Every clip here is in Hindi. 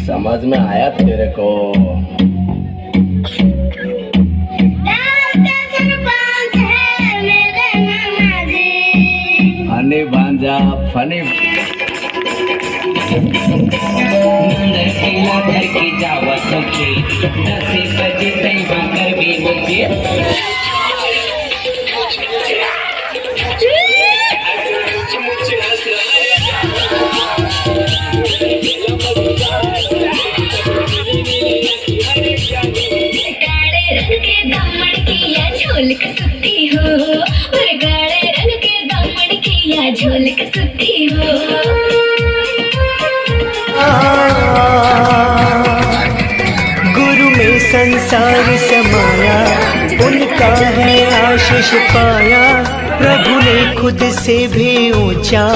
समझ में आया तेरे को? फनी भांजा फनी घर की जावा सखी 10 बजे तई कर भी मुझे झोल के सुती हो और गाढ़े रंग के दामन की या झोल के सुती हो। गुरु में संसार समाया, उनका है आशीष पाया, प्रभु ने खुद से भी ऊंचा।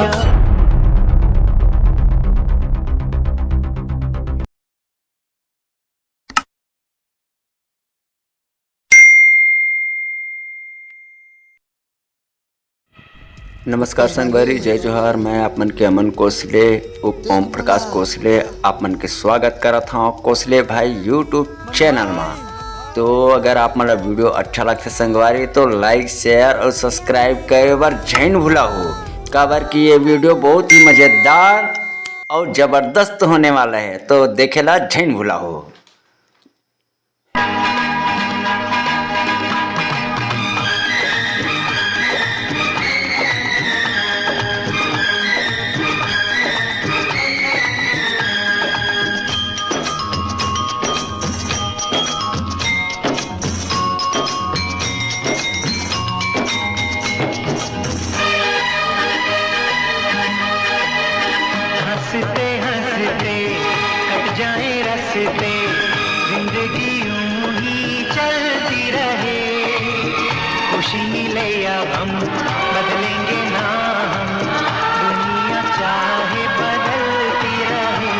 नमस्कार संगवारी, जय जोहार। मैं आप मन के अमन कोसले उप ओम प्रकाश कोसले आप मन के स्वागत करत हूँ कोसले भाई यूट्यूब चैनल में। तो अगर आप मन वीडियो अच्छा लगता संगवारी तो लाइक शेयर और सब्सक्राइब करे बार जैन भूला हो, काबर कि ये वीडियो बहुत ही मज़ेदार और ज़बरदस्त होने वाला है, तो देखेला जैन भूला हो। हंसते हंसते कट जाए रस्ते, जिंदगी यूं ही चलती रहे। खुशी मिले अब हम बदलेंगे ना हम, दुनिया चाहे बदलती रहे।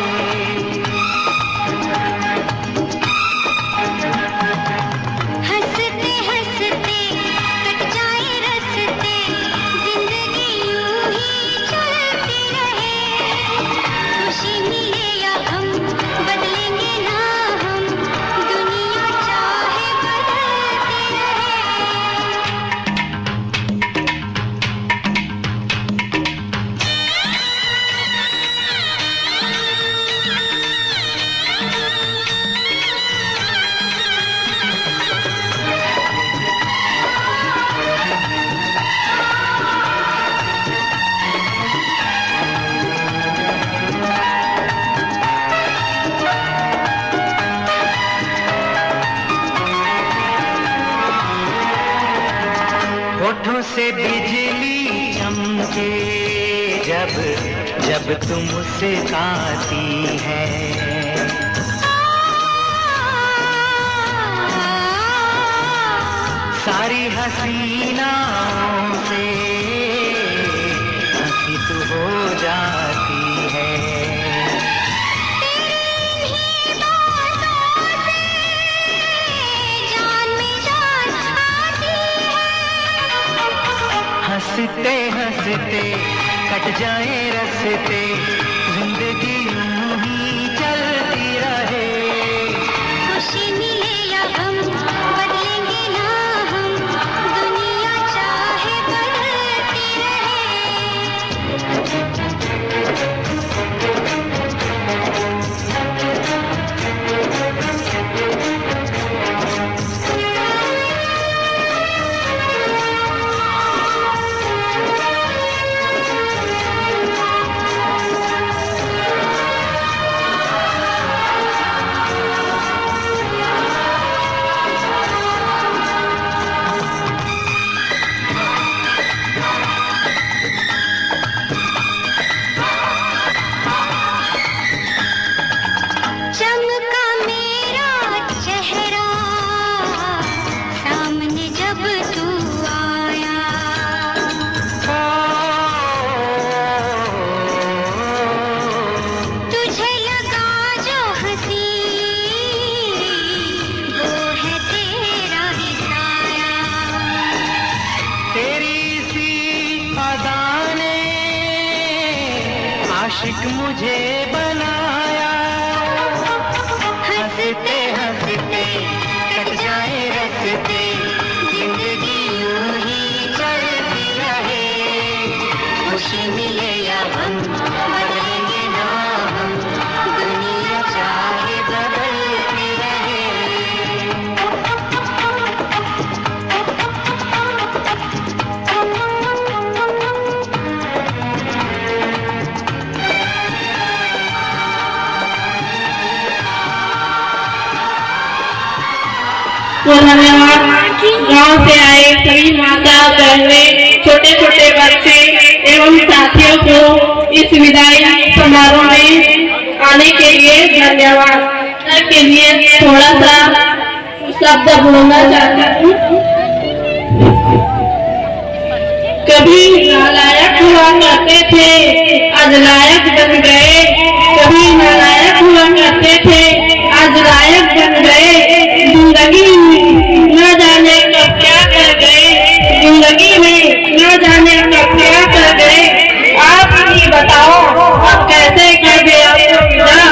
हंसते हंसते कट जाए रस्ते, जिंदगी यूं ही चलती रहे। खुशी मिले या हम बदलेंगे ना हम, दुनिया चाहे बदलती रहे। होठों से बिजली चमके जब जब तुम मुस्कुराती है। सारी हसीनाओं से हंसी तू हो जाती है। हंसते हंसते कट जाए रस्ते, जिंदगी यूं ही चलती रहे। खुशी मिले या हम बदलेंगे ना हम, दुनिया चाहे बदलती रहे। वो धन्यवाद गांव से आए सभी माता बहनें, छोटे छोटे बच्चे एवं साथियों को इस विदाई समारोह में आने के लिए धन्यवाद। के लिए थोड़ा सा शब्द बोलना चाहता हूँ। कभी नालायक हुआ करते थे, आज लायक बन गए। कभी नालायक हुआ करते थे, आज लायक बन गए। जिंदगी न जाने कब क्या कर गए, जिंदगी में न जाने कब क्या कर गए। आप ही बताओ अब कैसे कर दे आपको विदा,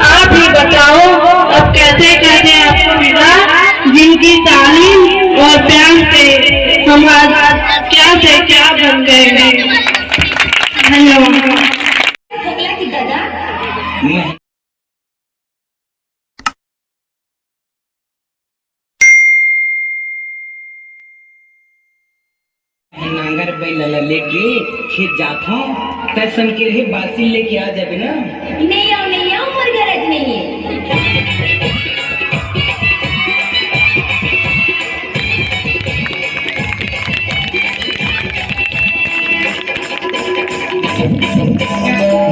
आप ही बताओ अब कैसे कर दे आपको विदा। जिनकी तालीम और प्यार से हम आज क्या से क्या बन गए। धन्यवाद। नांगर बैल लेके खेत जात हूँ, तैसन के रहे बासी लेके आ जाबे ना। नहीं आओ मोर गरज नहीं है।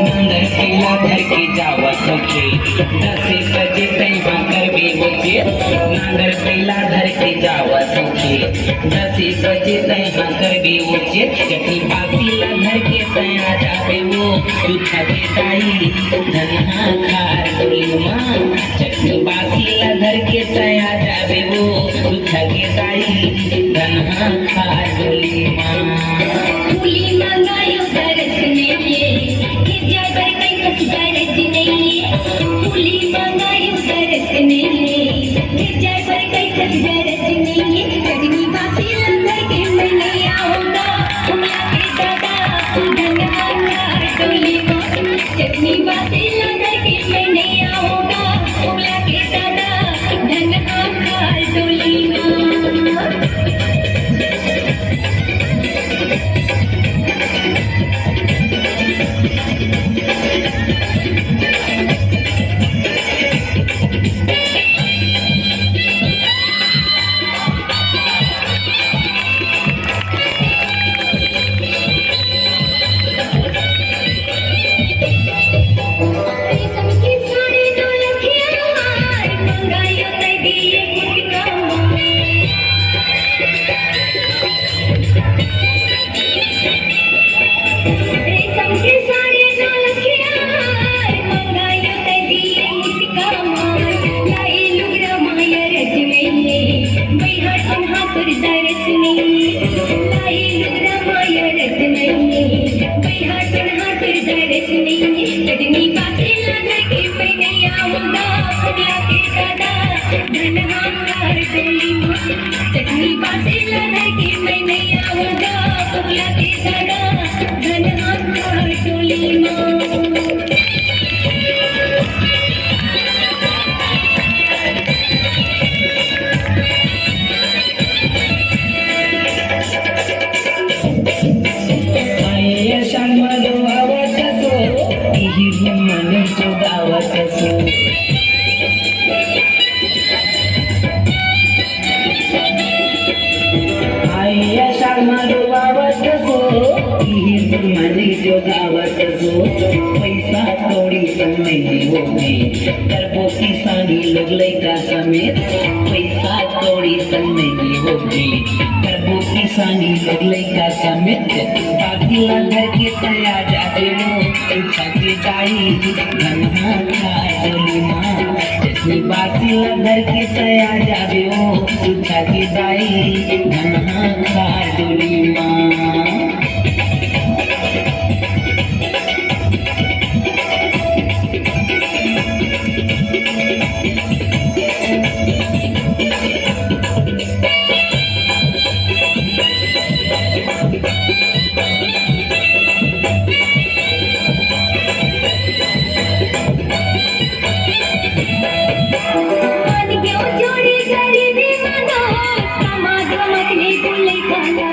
नांगर बैला घर के जावा सके 10 बजे तैयार करबे मुझे। नांगर बैला घर के जावा सके 10 बजे तैयार करबे मुझे। चटनी बासी ला घर के तैयार जाबे वो दूधा के दाई धनिया खार डोली माँ। चटनी बासी ला घर के तैयार जाबे वो दूधा के दाई धनिया खार डोली माँ। फूली मंगायो दरस नहीं जाए पर कहीं कस गरज नहीं। फूली मंगायो दरस नहीं जाए पर कहीं कस गरज नहीं। चटनी बासी लंगर के मैं नहीं आऊंगा उमला के दादा धनहार डोली माँ। चटनी बासी लंगर के मैं नहीं आऊंगा उमला के दादा धनहार डोली माँ। चटनी बासी लगा के मैं नहीं आऊंगा पुगला के दादा धनहार डोली माँ। पैसा कौड़ी संग नहीं होगी करबो किसानी लोग लैका समेत। पैसा कौड़ी संग नहीं होगी करबो किसानी लोग लैका समेत। बाकी ला घर के तया जाबे वो उठा के दाई धनहा खा डोली माँ। चटनी बासी ला घर के तया जाबे वो उठा के दाई धनहा खा डोली माँ। जोड़ी गरीबी मनो समाज मकनी बोले खाना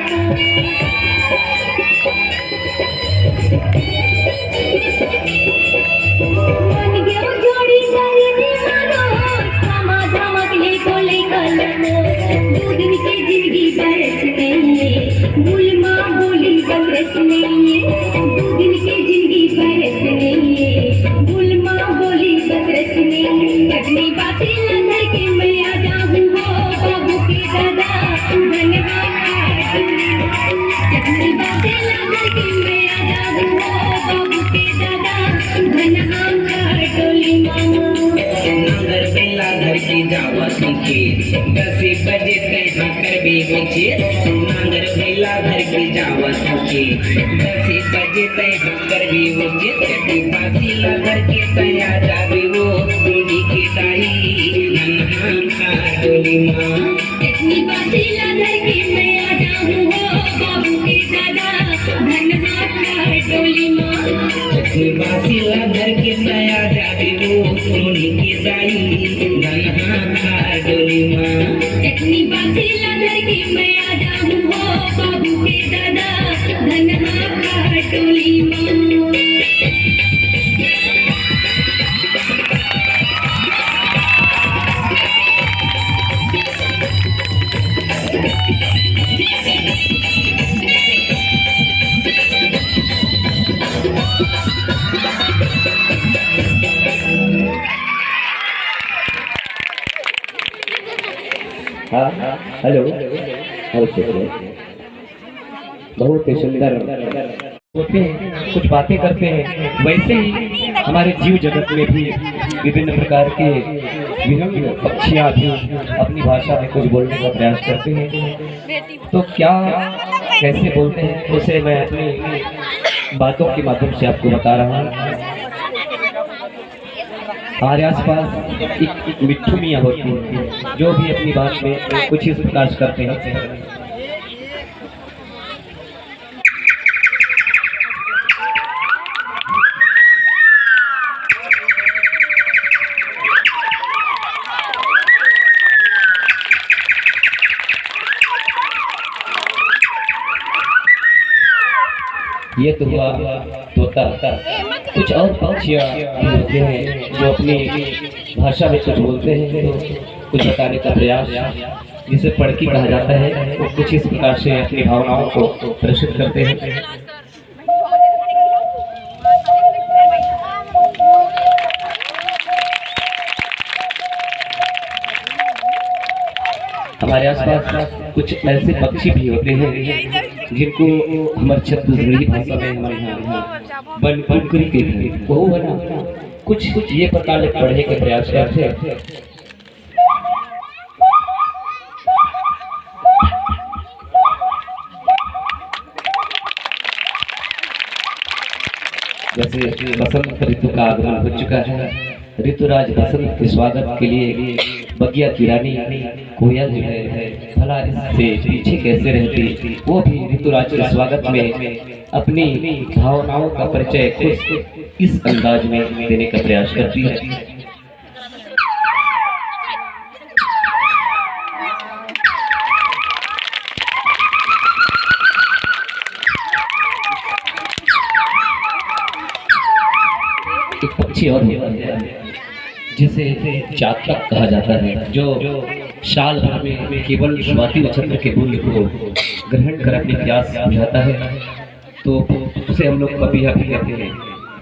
बासी जावा तुमके 10 बजे तैहा करबे मुझे नांगर भैला घर के जावा तुमके 10 बजे तैहा करबे मुझे चटी बासी ला घर के तैया जाबे वो दूधी के दाई नन्हा डोली माँ इतनी बासी ला घर के मैं आ जाऊं हो बाबू के दादा धनहा का डोली माँ इतनी बासी ला घर के तैया जाबे वो दूधी के दाई नन्हा का डोली माँ इतनी बासी ला घर के मैं आ जाऊं हो बाबू के दादा धनहा का डोली माँ हाँ हेलो ओके बहुत ही सुंदर होते हैं, कुछ बातें करते हैं। वैसे ही हमारे जीव जगत में भी विभिन्न प्रकार के विभिन्न पक्षियाँ भी अपनी भाषा में कुछ बोलने का प्रयास करते हैं। तो क्या कैसे बोलते हैं उसे मैं अपनी बातों के माध्यम से आपको बता रहा हूँ। हमारे आसपास एक मिट्ठू मियाँ होती है जो भी अपनी बात में कुछ इस प्रकार करते हैं। ये तो हुआ तोता। कुछ और पक्षियाँ होते हैं जो अपनी भाषा में कुछ बोलते हैं, कुछ बताने का प्रयास, जिसे पड़की कहा जाता है। वो कुछ इस प्रकार से अपनी भावनाओं को प्रदर्शित करते हैं। हमारे आसपास कुछ ऐसे पक्षी भी होते हैं जिनको हमारे छत्तीसगढ़ी भाषा में हमारे यहाँ बनकुरी कहते हैं। वो है ना कुछ ये प्रकार पढ़ने के प्रयास करते हैं। जैसे बसंत ऋतु का आगमन हो चुका है। ऋतुराज बसंत के स्वागत के लिए बगिया की रानी कोयल जो है भला इससे पीछे कैसे रहती। वो भी ऋतुराज के स्वागत में अपनी भावनाओं का परिचय कुछ इस अंदाज में देने का प्रयास करती है। एक पक्षी और जिसे चातक कहा जाता है, जो साल भर में केवल स्वाति नक्षत्र के मूल्य को ग्रहण कर अपनी प्यास बुझाता है, तो उसे हम लोग पपीहा भी कहते हैं।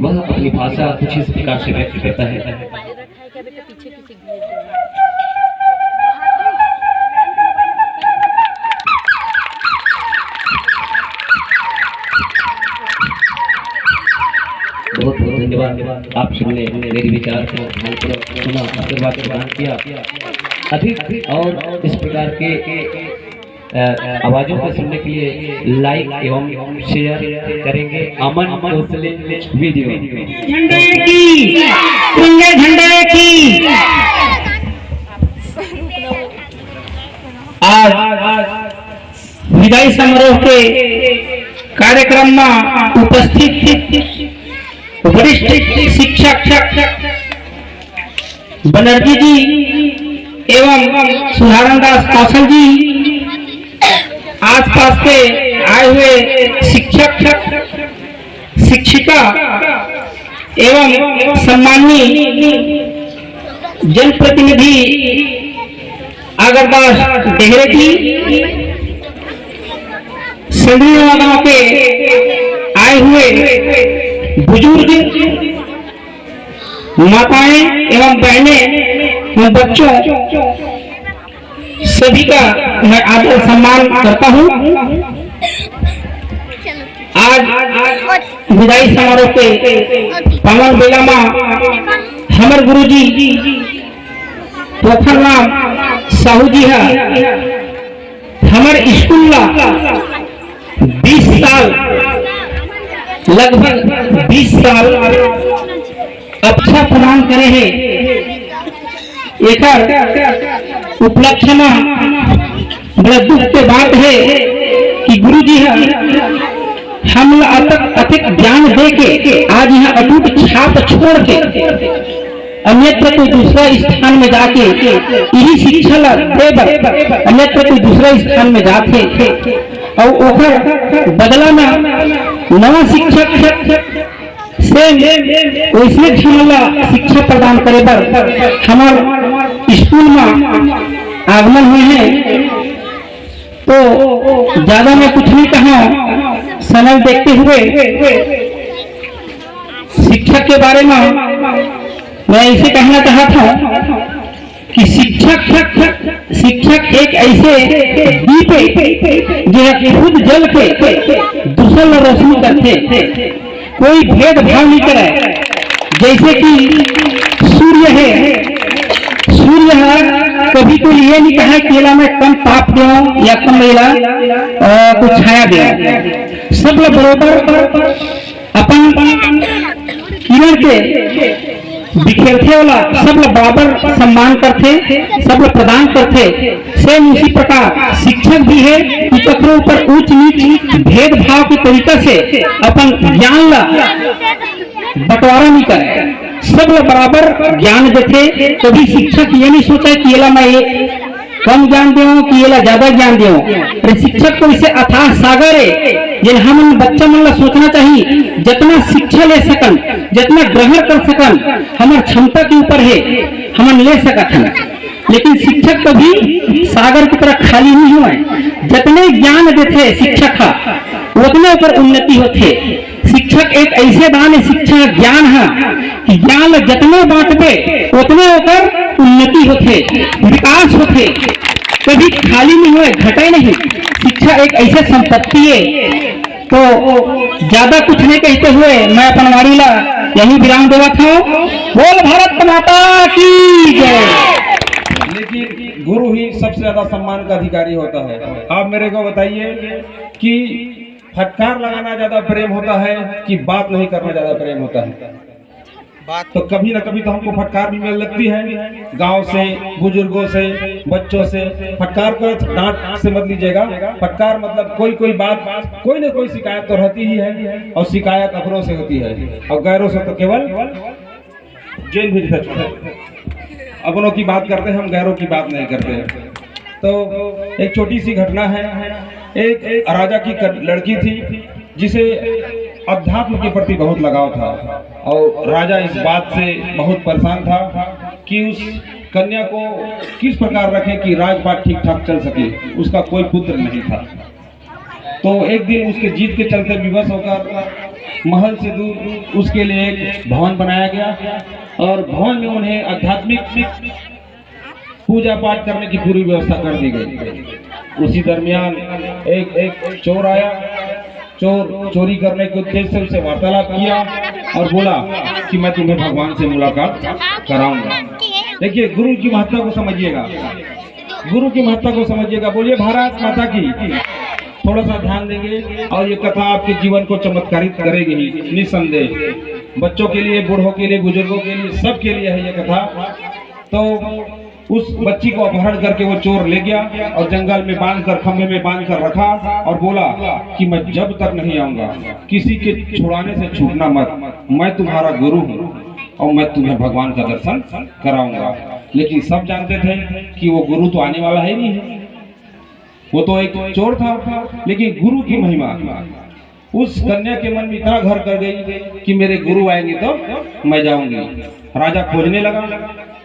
वह अपनी भाषा कुछ इस प्रकार से व्यक्त करता है। बहुत बहुत धन्यवाद। आप सबने मेरे विचार को सुना, आशीर्वाद प्रदान किया। अधिक और इस प्रकार के आवाजों को सुनने के लिए लाइक एवं शेयर करेंगे। अमन कोसले वीडियो झंडे की झंडे की। आज विदाई समारोह के कार्यक्रम में उपस्थित वरिष्ठ शिक्षक बनर्जी जी एवं सुधारनदास कौशल जी, आसपास के आए हुए शिक्षक शिक्षिका एवं सम्माननीय जनप्रतिनिधि अगरदास डेहरे जी, सभी गांव के आए हुए बुजुर्ग माताएं एवं बहनें एवं बच्चों, सभी का मैं आदर सम्मान करता हूं। आज विदाई समारोह के पावन बेला में हमर गुरुजी ओखर नाम साहू जी है। हमारे स्कूल ला 20 साल, लगभग 20 साल अच्छा प्रदान करे है। एक उपलक्ष्य में बड़ा दुख के बात है कि गुरु जी हम अधिक ज्ञान दे के आज यहाँ अटूट छाप छोड़ के अन्यत्र कोई दूसरा स्थान में जाके यही शिक्षा ला दे, अन्यत्र कोई दूसरा स्थान में जाते और ओकर बदला में नवा शिक्षक से वैसे हमला शिक्षा प्रदान करे बर हमार स्कूल में आगमन हुए हैं। तो ज्यादा मैं कुछ नहीं कहा, समय देखते हुए शिक्षक के बारे में मैं इसे कहना चाहता हूँ कि शिक्षक एक ऐसे दीप जो खुद जल के दूसरा रोशनी करते, कोई भेदभाव नहीं करे। जैसे कि सूर्य है, कभी कोई ये नहीं कहा केला में कम ताप दो या कम मेला कुछ छाया दो, सब लोग बराबर अपन किरण के बिखेरते वाला सब लोग बराबर सम्मान करते, सब लोग प्रदान करते। सेम उसी प्रकार शिक्षक भी है कि कखरों ऊपर ऊंच नीच भेदभाव के तरीका से अपन ज्ञान ला बंटवारा नहीं करे, सब लोग बराबर ज्ञान देते। कभी शिक्षक ये नहीं सोचा कि ये मैं ये कम ज्ञान दे कि ये ज्यादा ज्ञान दे। अरे शिक्षक को इसे अथाह सागर है, ये हम बच्चा मन ला सोचना चाहिए जितना शिक्षा ले सकन, जितना ग्रहण कर सकन हमारे क्षमता के ऊपर है, हम ले सकत हैं। लेकिन शिक्षक कभी सागर की तरह खाली नहीं हुए, जितने ज्ञान देते शिक्षक उतने ऊपर उन्नति होते। शिक्षक एक ऐसे दान है, शिक्षा ज्ञान है कि ज्ञान जितने बांटते उतने ऊपर उन्नति होते, विकास होते, कभी खाली नहीं हुए, घटे नहीं। शिक्षा एक ऐसे संपत्ति है। तो ज्यादा कुछ नहीं कहते हुए मैं अपन वारी ला यही विराम देवा था। बोल भारत माता की जय। लेकिन गुरु ही सबसे ज्यादा सम्मान का अधिकारी होता है। आप मेरे को बताइए कि फटकार लगाना ज्यादा प्रेम होता है कि बात नहीं करना ज्यादा प्रेम होता है? बात तो कभी ना कभी तो हमको फटकार भी मिल लगती है, गांव से, बुजुर्गों से, बच्चों से। फटकार को डांट से मत लीजिएगा, फटकार मतलब कोई बात, कोई ना कोई शिकायत तो रहती ही है, और शिकायत अपनों से होती है और गैरों से तो केवल जेल भी अपनों की बात करते हैं, हम गैरों की बात नहीं करते। तो एक छोटी सी घटना है। एक राजा की लड़की थी जिसे अध्यात्म के प्रति बहुत लगाव था, और राजा इस बात से बहुत परेशान था कि उस कन्या को किस प्रकार रखे कि राजपाट ठीक ठाक चल सके। उसका कोई पुत्र नहीं था। तो एक दिन उसके जीत के चलते विवश होकर महल से दूर उसके लिए एक भवन बनाया गया, और भवन में उन्हें आध्यात्मिक पूजा पाठ करने की पूरी व्यवस्था कर दी गई। उसी दरमियान एक चोर आया। चोर चोरी करने के उद्देश्य से उसे वार्तालाप किया और बोला कि मैं तुम्हें भगवान से मुलाकात कराऊंगा। देखिए, गुरु की महत्ता को समझिएगा, गुरु की महत्ता को समझिएगा। बोलिए भारत माता की। थोड़ा सा ध्यान देंगे और ये कथा आपके जीवन को चमत्कारित करेगी ही निसंदेह। बच्चों के लिए, बूढ़ों के लिए, बुजुर्गों के लिए, सबके लिए है ये कथा। तो उस बच्ची को अपहरण करके वो चोर ले गया और जंगल में बांधकर, खंभे में बांधकर रखा और बोला कि मैं जब तक नहीं आऊंगा किसी के छुड़ाने से छूटना मत, मैं तुम्हारा गुरु हूँ और मैं तुम्हें भगवान का दर्शन कराऊंगा। लेकिन सब जानते थे कि वो गुरु तो आने वाला है नहीं है, वो तो एक चोर था। लेकिन गुरु की महिमा उस कन्या के मन में इतना घर कर गई कि मेरे गुरु आएंगे तो मैं जाऊंगी। राजा खोजने लगा।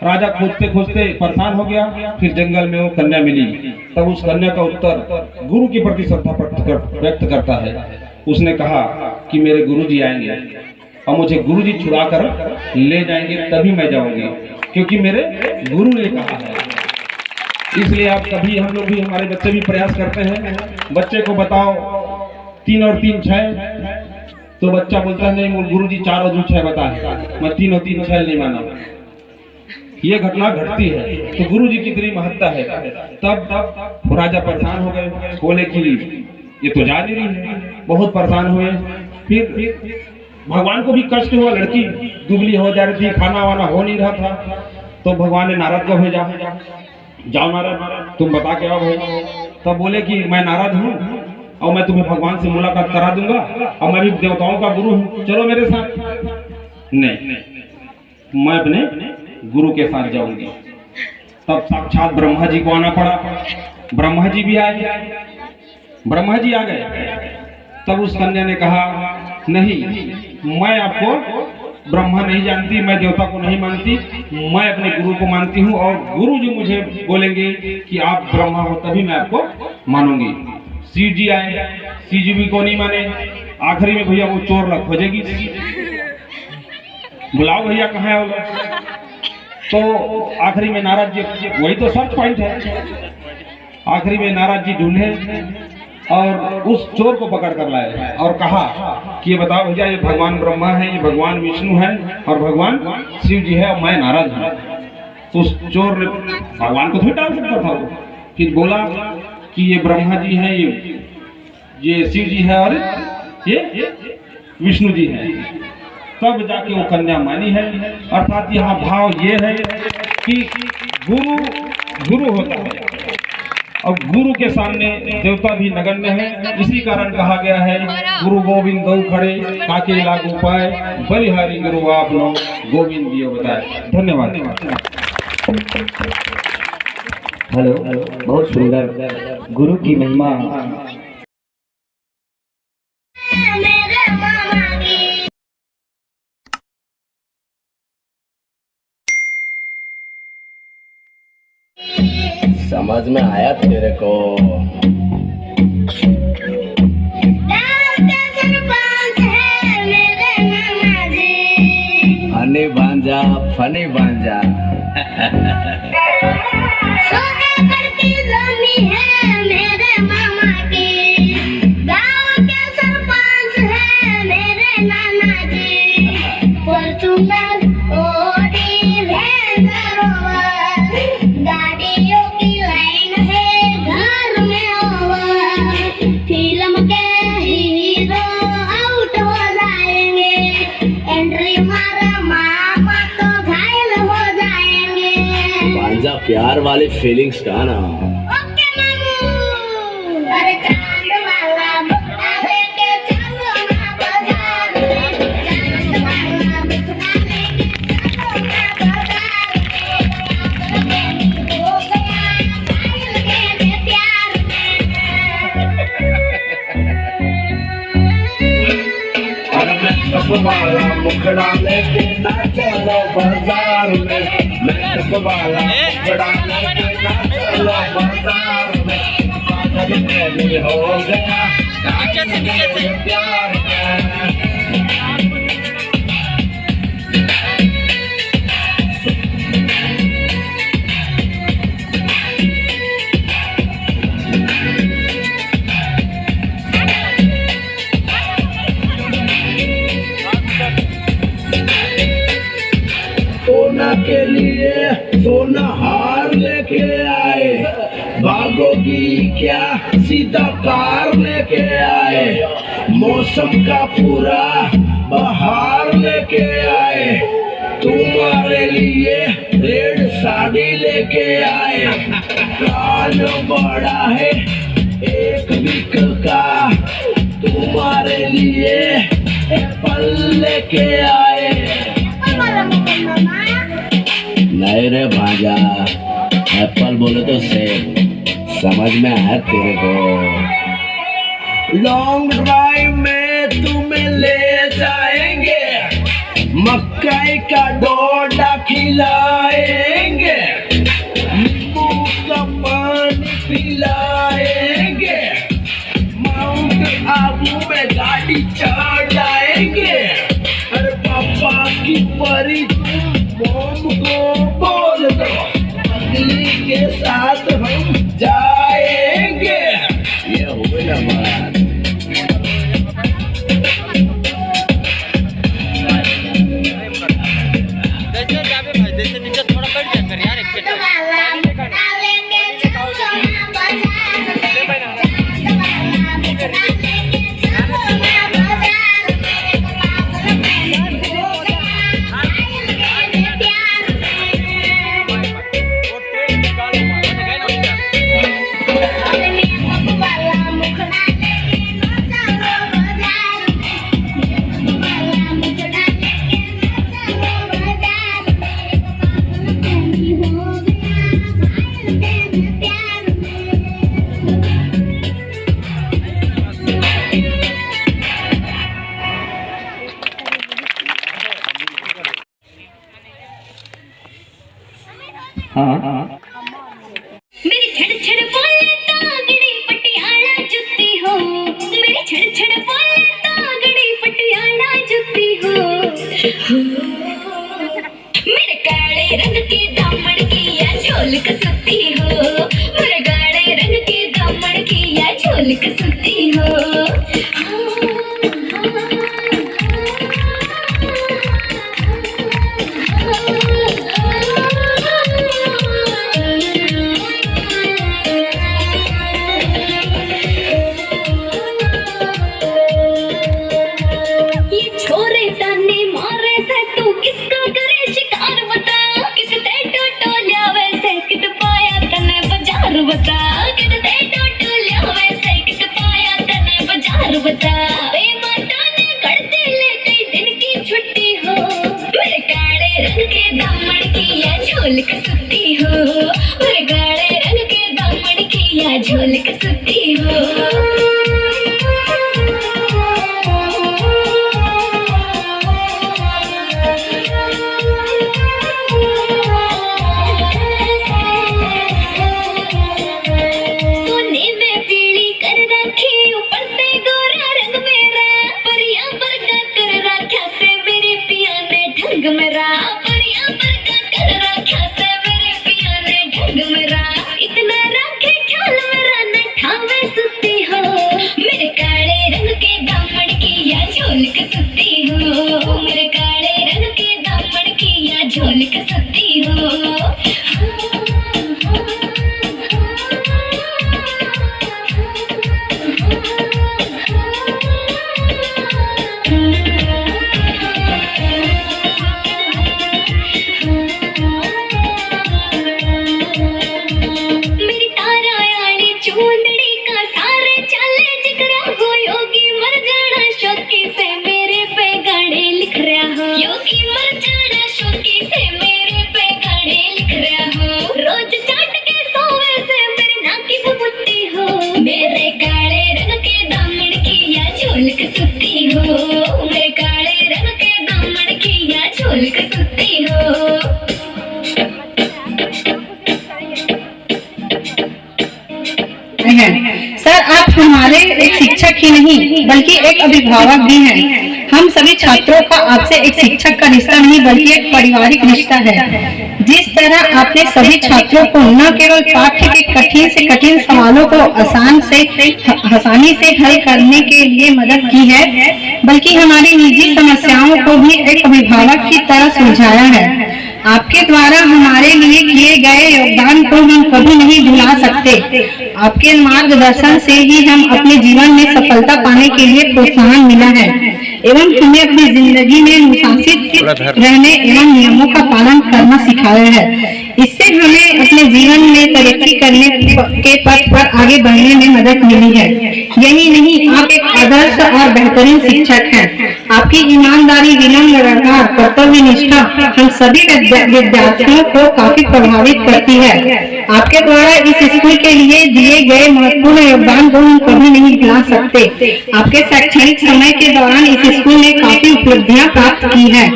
राजा खोजते खोजते परेशान हो गया। फिर जंगल में वो कन्या मिली। तब उस कन्या का उत्तर गुरु के प्रति श्रद्धा व्यक्त करता है। उसने कहा कि मेरे गुरुजी आएंगे और मुझे गुरुजी छुड़ा कर ले जाएंगे, तभी मैं जाऊंगी, क्योंकि मेरे गुरु ने कहा है। इसलिए आप कभी, हम लोग भी, हमारे बच्चे भी प्रयास करते हैं, बच्चे को बताओ 3 और 3 6, तो बच्चा बोलता है नहीं गुरुजी 4 और 2 6 बताए, मैं 3 और 3 6 नहीं माना। ये घटना घटती है तो गुरु जी की इतनी महत्ता है। तब राजा परेशान हो गए, बोले कि ये तो जा नहीं रही है, बहुत परेशान हुए। फिर भगवान को भी कष्ट हुआ, लड़की दुबली हो जा रही थी, खाना वाना हो नहीं रहा था। तो भगवान ने नारद को भेजा, जाओ नारद तुम बता के आओ भाई। तब बोले कि मैं नारद हूँ और मैं तुम्हें भगवान से मुलाकात करा दूंगा और मैं भी देवताओं का गुरु हूँ, चलो मेरे साथ। नहीं, मैं अपने गुरु के साथ जाऊंगी। तब साक्षात ब्रह्मा जी को आना पड़ा। ब्रह्मा जी भी आए, ब्रह्मा जी आ गए। तब उस कन्या ने कहा, नहीं, मैं आपको ब्रह्मा नहीं जानती, मैं देवता को नहीं मानती, मैं अपने गुरु को मानती हूँ और गुरु जी मुझे बोलेंगे कि आप ब्रह्मा हो तभी मैं आपको मानूंगी। शिव जी आए, शिव जी भी को नहीं माने। आखिरी में भैया वो चोर लग खोजेगी, बुलाओ भैया कहाँ है वो लोग। तो आखिरी में नारद जी, वही तो सर्च पॉइंट है, आखिरी में नारद जी ढूंढे और उस चोर को पकड़ कर लाए और कहा कि ये बताओ भैया, ये भगवान ब्रह्मा है, ये भगवान विष्णु है और भगवान शिव जी है और मैं नारद हूँ। तो उस चोर ने भगवान को थोड़ी डाल सकता था वो। फिर बोला कि ये ब्रह्मा जी है, ये शिव जी है और ये विष्णु जी है। तब जाके वो कन्या मानी है। अर्थात यहाँ भाव ये है कि गुरु होता है और गुरु के सामने देवता भी नगण्य है। इसी कारण कहा गया है, गुरु गोविंद दो खड़े काके लागू पाए, बलिहारी गुरु आपनो गोविंद दियो बताए। धन्यवाद। हेलो, बहुत सुंदर गुरु की महिमा। समझ में आया तेरे को? फनी भांजा, फनी भांजा। प्यार वाली फीलिंग्स का ना। ओके मामू, अरे चांद वाला मुखड़ा लेके चलो ना बाजार में, चांद वाला मुखड़ा लेके चलो ना बाजार में, हो गया घायल मेरे प्यार में। अरे मैं चांद वाला मुखड़ा लेके ना चलो बाजार में, मैं चांद वाला मुखड़ा लेके ना चलो बाजार में, पागल मैं हो गया घायल मेरे प्यार में। सोना के लिए सोना हार लेके आए, भागोगी क्या सीधा कार लेके आए, मौसम का पूरा बहार लेके आए, तुम्हारे लिए रेड साड़ी लेके आए, कान बड़ा है एक वीक का, तुम्हारे लिए एप्पल लेके आए। नहीं रे भांजा, एप्पल बोले तो सेब, समझ में आया तेरे को? लॉन्ग ड्राइव में तुम्हें ले जाएंगे, मकई का डोडा खिलाएंगे, नींबू का पानी पिलाएंगे, माउंट आबू में गाड़ी चढ़ जाएंगे। अरे पापा की परी मोम को बोल दो, अगली के साथ हम जाएंगे। ये हो गया बात। जैसे नीचे थोड़ा बैठ जाए। मेरी छड़ छड़ बोले तागड़ी पटियाला जुत्ती हो, मेरी छड़ छड़ बोले तागड़ी पटियाला जुत्ती हो। मेरे काले रंग के दामन की या झोल कसुती हो, मेरे काले रंग के दामन की या झोल कसुती हो। झोल कसुती हो, मेरे काले रंग के दामन की या झोल कसुती हो। सर, आप हमारे एक शिक्षक ही नहीं बल्कि एक अभिभावक भी हैं। हम सभी छात्रों का आपसे एक शिक्षक का रिश्ता नहीं बल्कि एक पारिवारिक रिश्ता है। जिस तरह आपने सभी छात्रों को न केवल पाठ्य के कठिन से कठिन सवालों को आसानी से हल करने के लिए मदद की है, बल्कि हमारी निजी समस्याओं को भी एक अभिभावक की तरह सुलझाया है। आपके द्वारा हमारे लिए किए गए योगदान को हम कभी नहीं भुला सकते। आपके मार्गदर्शन से ही हम अपने जीवन में सफलता पाने के लिए प्रोत्साहन मिला है एवं हमें अपनी जिंदगी में अनुशासित रहने एवं नियमों का पालन करना सिखाया है। इससे हमें अपने जीवन में तरक्की करने के पथ पर आगे बढ़ने में मदद मिली है। यही नहीं, आप एक आदर्श और बेहतरीन शिक्षक हैं। आपकी ईमानदारी, विनम्र व्यवहार, कर्तव्य निष्ठा हम सभी विद्यार्थियों को काफी प्रभावित करती है। आपके द्वारा इस स्कूल के लिए दिए गए महत्वपूर्ण योगदान को हम कभी नहीं भुला सकते। आपके शैक्षणिक समय के दौरान इस स्कूल ने काफी उपलब्धियां प्राप्त की है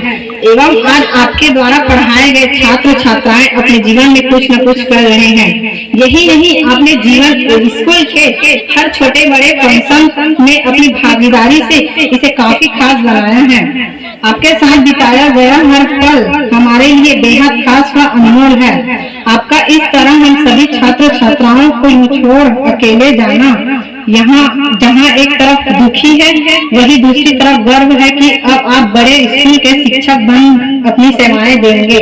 एवं आज आपके द्वारा पढ़ाए गए छात्र छात्राएं अपने जीवन में कुछ न कुछ कर रहे हैं। यही नहीं, आपने जीवन स्कूल के हर छोटे बड़े फंक्शन में अपनी भागीदारी से इसे काफी खास बनाया है। आपके साथ बिताया गया हर पल हमारे लिए बेहद खास व अनमोल है। आपका इस तरह हम सभी छात्र छात्राओं को छोड़ अकेले जाना यहाँ जहाँ एक तरफ दुखी है वही दूसरी तरफ गर्व है कि अब आप बड़े स्कूल के शिक्षक बन अपनी सेवाएं देंगे।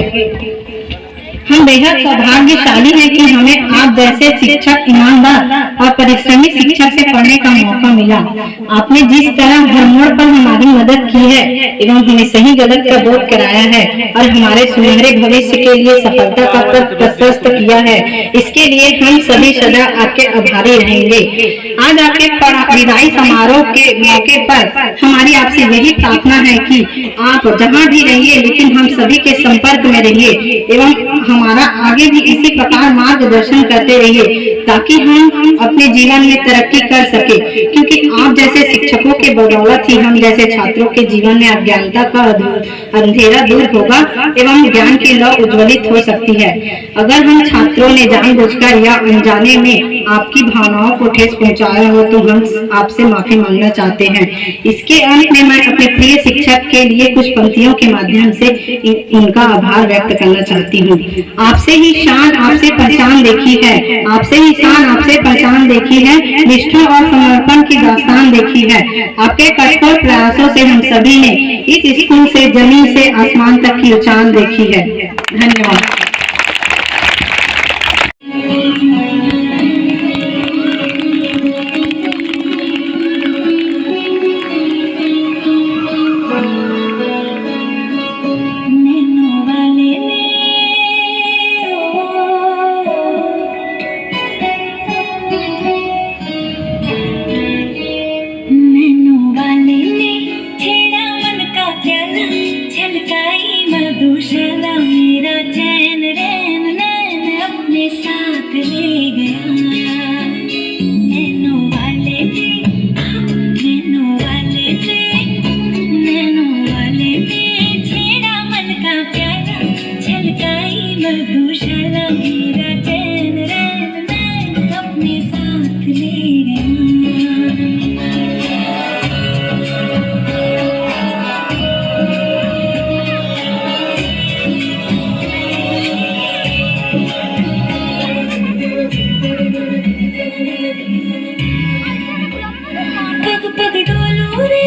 हम बेहद सौभाग्यशाली हैं कि हमें आप जैसे शिक्षक, ईमानदार और परिश्रमी शिक्षक से पढ़ने का मौका मिला। आपने जिस तरह हर मोड़ पर हमारी मदद की है एवं हमें सही गलत का बोध कराया है और हमारे सुनहरे भविष्य के लिए सफलता का पथ प्रशस्त किया है, इसके लिए हम सभी सदा आपके आभारी रहेंगे। आज आपके विदाई समारोह के मौके पर हमारी आपसे यही प्रार्थना है कि आप जहाँ भी रहिए लेकिन हम सभी के संपर्क में रहिए एवं हमारा आगे भी इसी प्रकार मार्गदर्शन करते रहिए ताकि हम अपने जीवन में तरक्की कर सके, क्योंकि आप जैसे शिक्षकों के बदौलत ही हम जैसे छात्रों के जीवन में अज्ञानता का अंधेरा दूर होगा एवं ज्ञान की लौ उज्ज्वलित हो सकती है। अगर हम छात्रों ने जानबूझकर या अनजाने में आपकी भावनाओं को ठेस पहुंचाया हो तो हम आपसे माफी मांगना चाहते हैं। इसके अंत में मैं अपने प्रिय शिक्षक के लिए कुछ पंक्तियों के माध्यम से इनका आभार व्यक्त करना चाहती हूँ। आपसे ही शान आपसे पहचान देखी है, आपसे ही शान आपसे पहचान देखी है, निष्ठा और समर्पण की दास्तान देखी है। आपके कठोर प्रयासों से हम सभी ने इस स्कूल से जमीन से आसमान तक की उड़ान देखी है। धन्यवाद। मधुशाला मेरा चैन रैन नैन अपने साथ ले गया। नैनों वाले ने छेड़ा मन का प्याला, छलकाई मधुशाला मेरा चैन रैन नैन अपने साथ ले गया। पग डोलो रे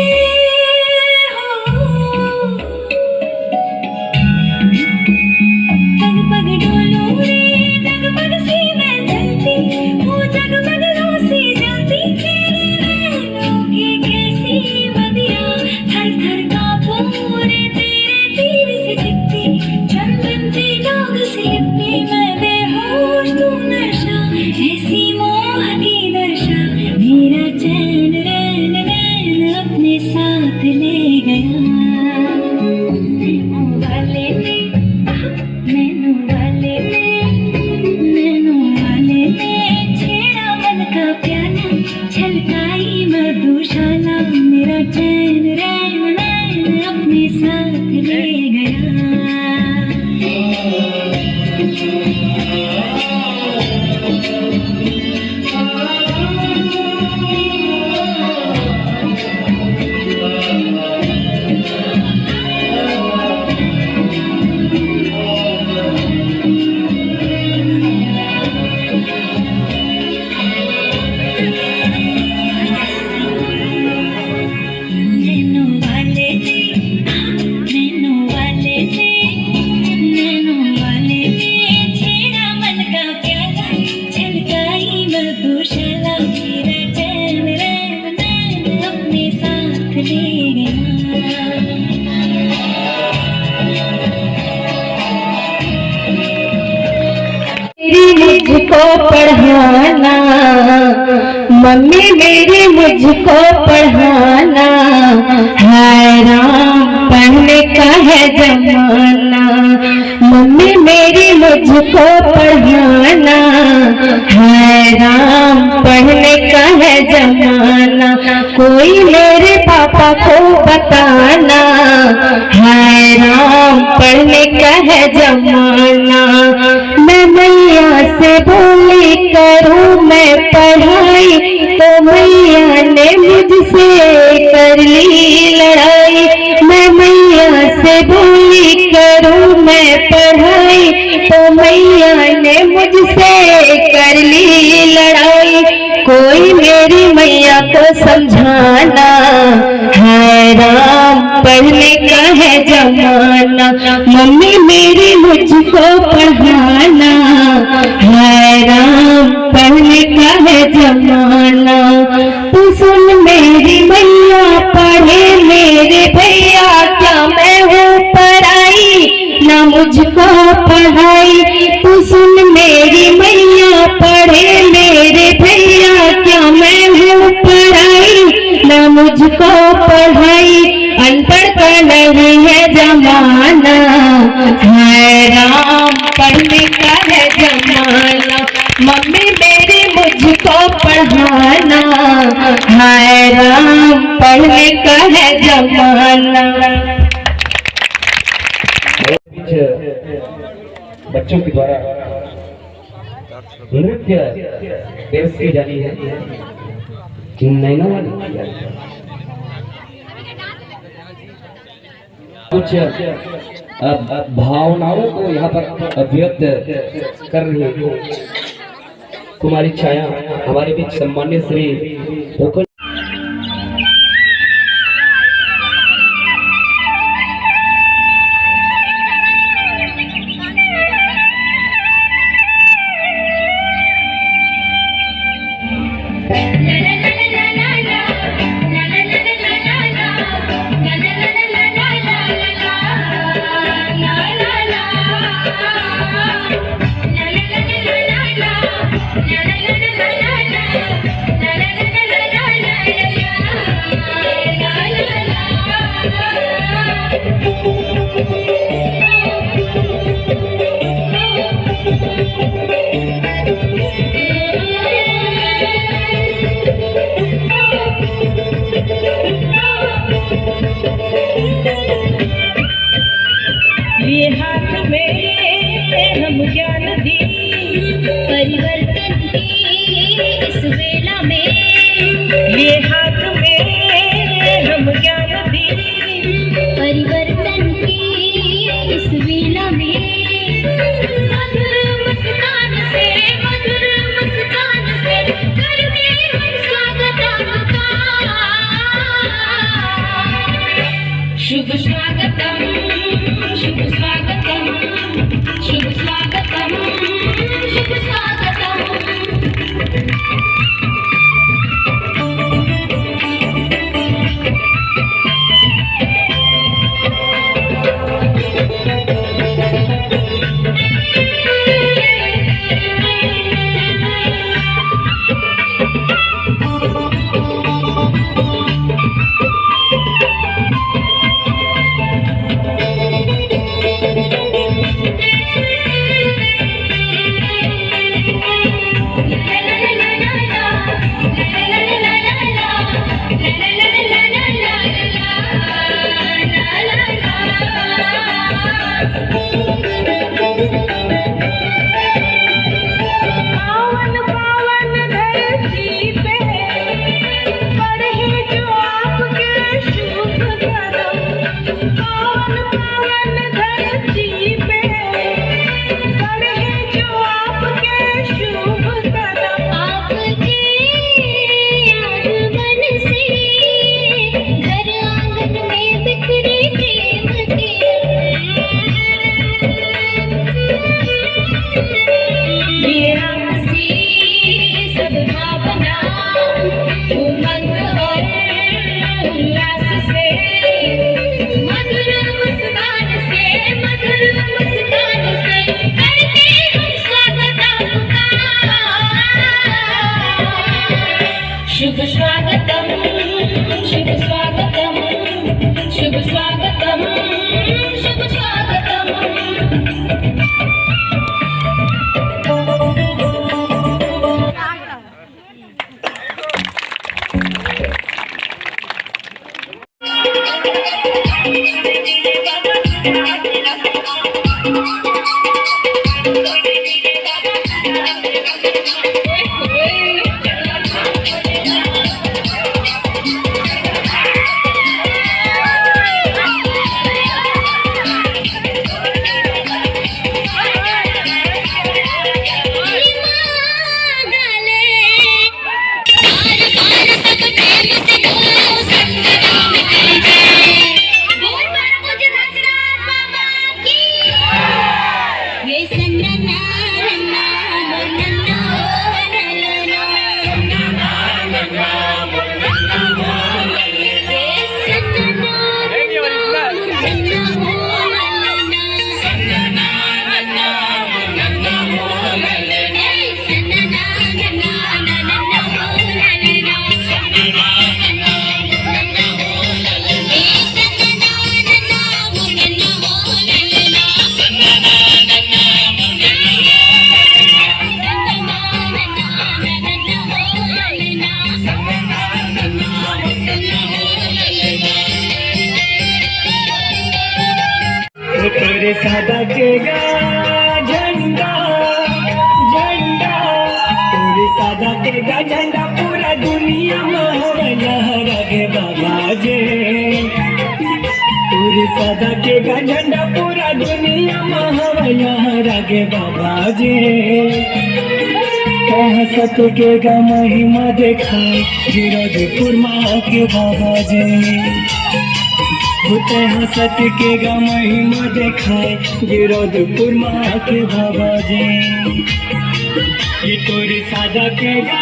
पग डोलो रे, जगमग सी मैं जलती हूँ, जगमग रोसी जलती तेरे नैनों की कैसी बदिया, थर थर कांपू रे तेरे तीर से चिपती, चंदन की दाग से लिपटी मैं बेहोश तू नशा, ऐसी मोह की दशा मेरा चैन रैन नैन अपने साथ ले गया। नैनों वाले ने छेड़ा मन का प्याला, छलकाई मधुशाला मेरा चैन रैन नैन अपने साथ ले गया। मुझको पढ़ाना मम्मी मेरी मुझको पढ़ाना, हैरान पढ़ने का है जमाना। मम्मी मेरी मुझको पढ़ाना, हैरान पढ़ने का है जमाना। कोई मेरे पापा को बताना, हैरान पढ़ने का है जमाना। मैं मैया से बोली करूं मैं पढ़ाई, तो मैया ने मुझसे कर ली लड़ाई। मैं मैया से बोली करूं मैं पढ़ाई, तो मैया ने मुझसे कर ली लड़ाई। कोई मेरी मैया को समझाना, हैरान पढ़ने का है जमाना। मम्मी मेरी मुझको पढ़ाना, मुझको पढ़ाई, अनपढ़ का नहीं है जमाना, हाय राम पढ़ने का है जमाना। मम्मी मेरी मुझको पढ़ाना, हाय राम पढ़ने का है जमाना। बच्चों के द्वारा नृत्य पेश की जानी है। नैना कुछ भावनाओं को यहाँ पर व्यक्त कर रही है। कुमारी छाया हमारे बीच सम्मान्य श्री पोखर ये हाथ में हम ज्ञान दी, परिवर्तन की इस वेला में, ये हाथ में हम ज्ञान दी, परिवर्तन की इस वेला में, मधुर मुस्कान से करके हम स्वागत आपका। शुभ स्वागतम, शुभ स्वागतम, शुभ स्वागतम, शुभ स्वागतम। बिखरे प्रेम के फड़केगा झंडा पूरा दुनिया में हवैया रागे बाबा जी। कहाँ सतकेगा महिमा देखाए गिरधपुर माँ के बाबा जी। होते हैं सतकेगा महिमा देखाए गिरधपुर माँ के बाबा जी। ये तोरी सादा केगा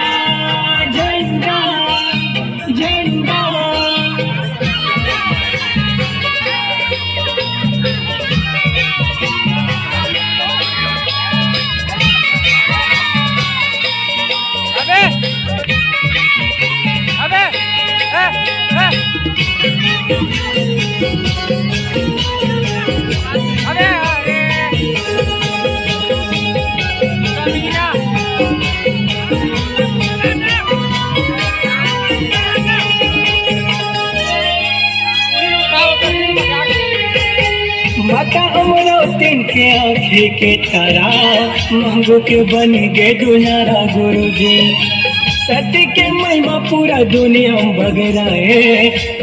झंडा झंडा। माता अमरावती के आँखी के तारा मांगो के बन गे दुलारा गुरु जी। सत्य के महिमा पूरा दुनिया में बगराए।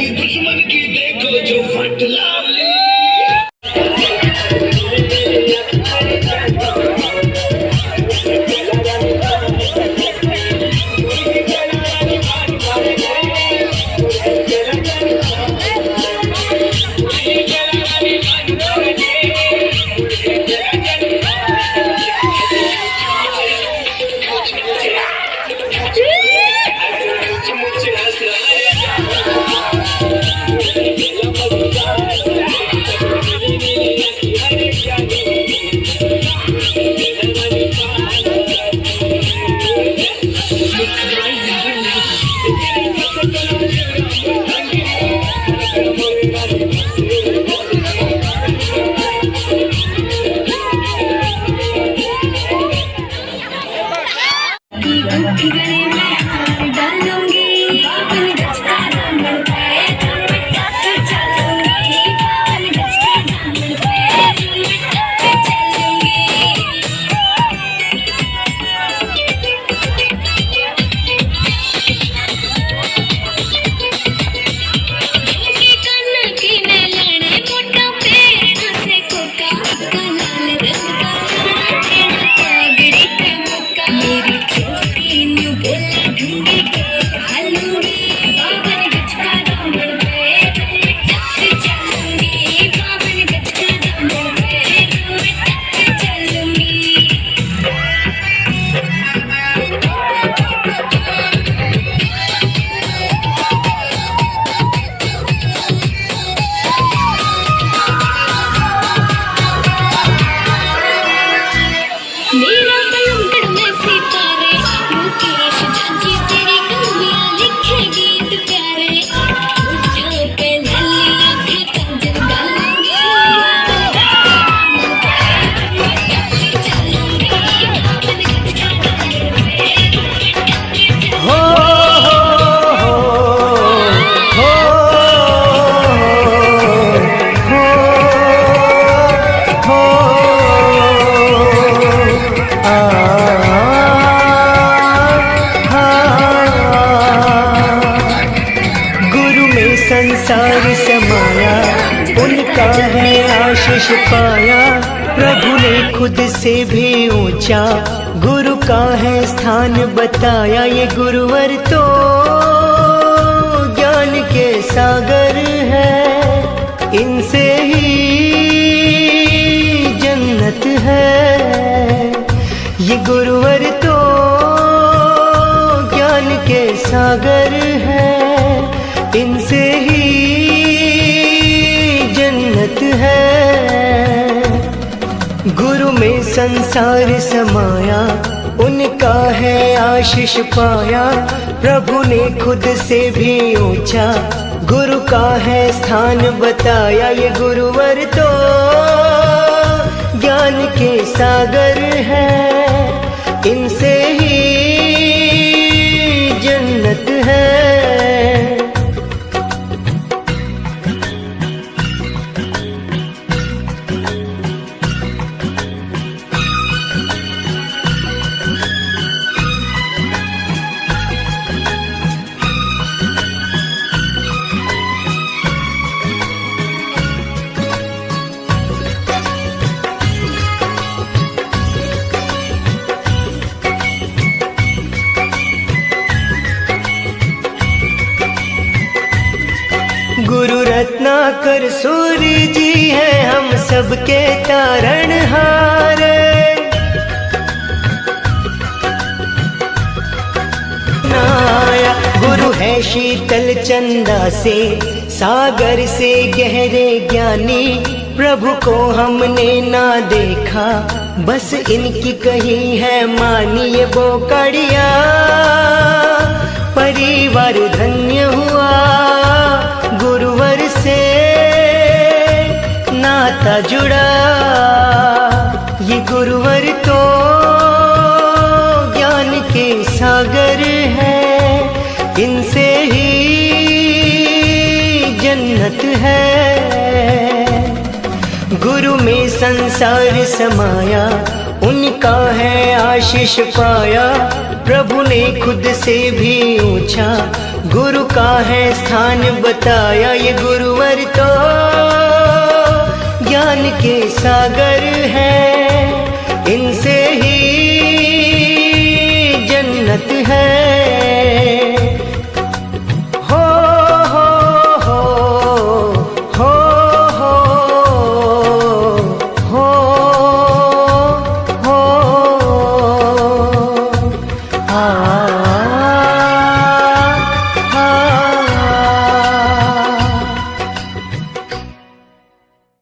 दुश्मन की देखो जो फट लाली। संसार समाया उनका है आशीष पाया। प्रभु ने खुद से भी ऊंचा गुरु का है स्थान बताया। ये गुरुवर तो ज्ञान के सागर है, इनसे ही जन्नत है। ये गुरुवर तो ज्ञान के सागर है, इनसे ही जन्नत है। गुरु में संसार समाया उनका है आशीष पाया। प्रभु ने खुद से भी ऊंचा गुरु का है स्थान बताया। ये गुरुवर तो ज्ञान के सागर है, इनसे ही जन्नत है। रत्नाकर सूर्य जी है हम सबके तारणहार। गुरु है शीतल चंदा से सागर से गहरे ज्ञानी, प्रभु को हमने ना देखा बस इनकी कही है मानी। ये बोकड़िया परिवार धन्य हुआ, गुरुवर से नाता जुड़ा। ये गुरुवर तो ज्ञान के सागर है, इनसे ही जन्नत है। गुरु में संसार समाया, उनका है आशीष पाया। प्रभु ने खुद से भी ऊंचा गुरु का है स्थान बताया। ये गुरुवर तो ज्ञान के सागर है, इनसे ही जन्नत है।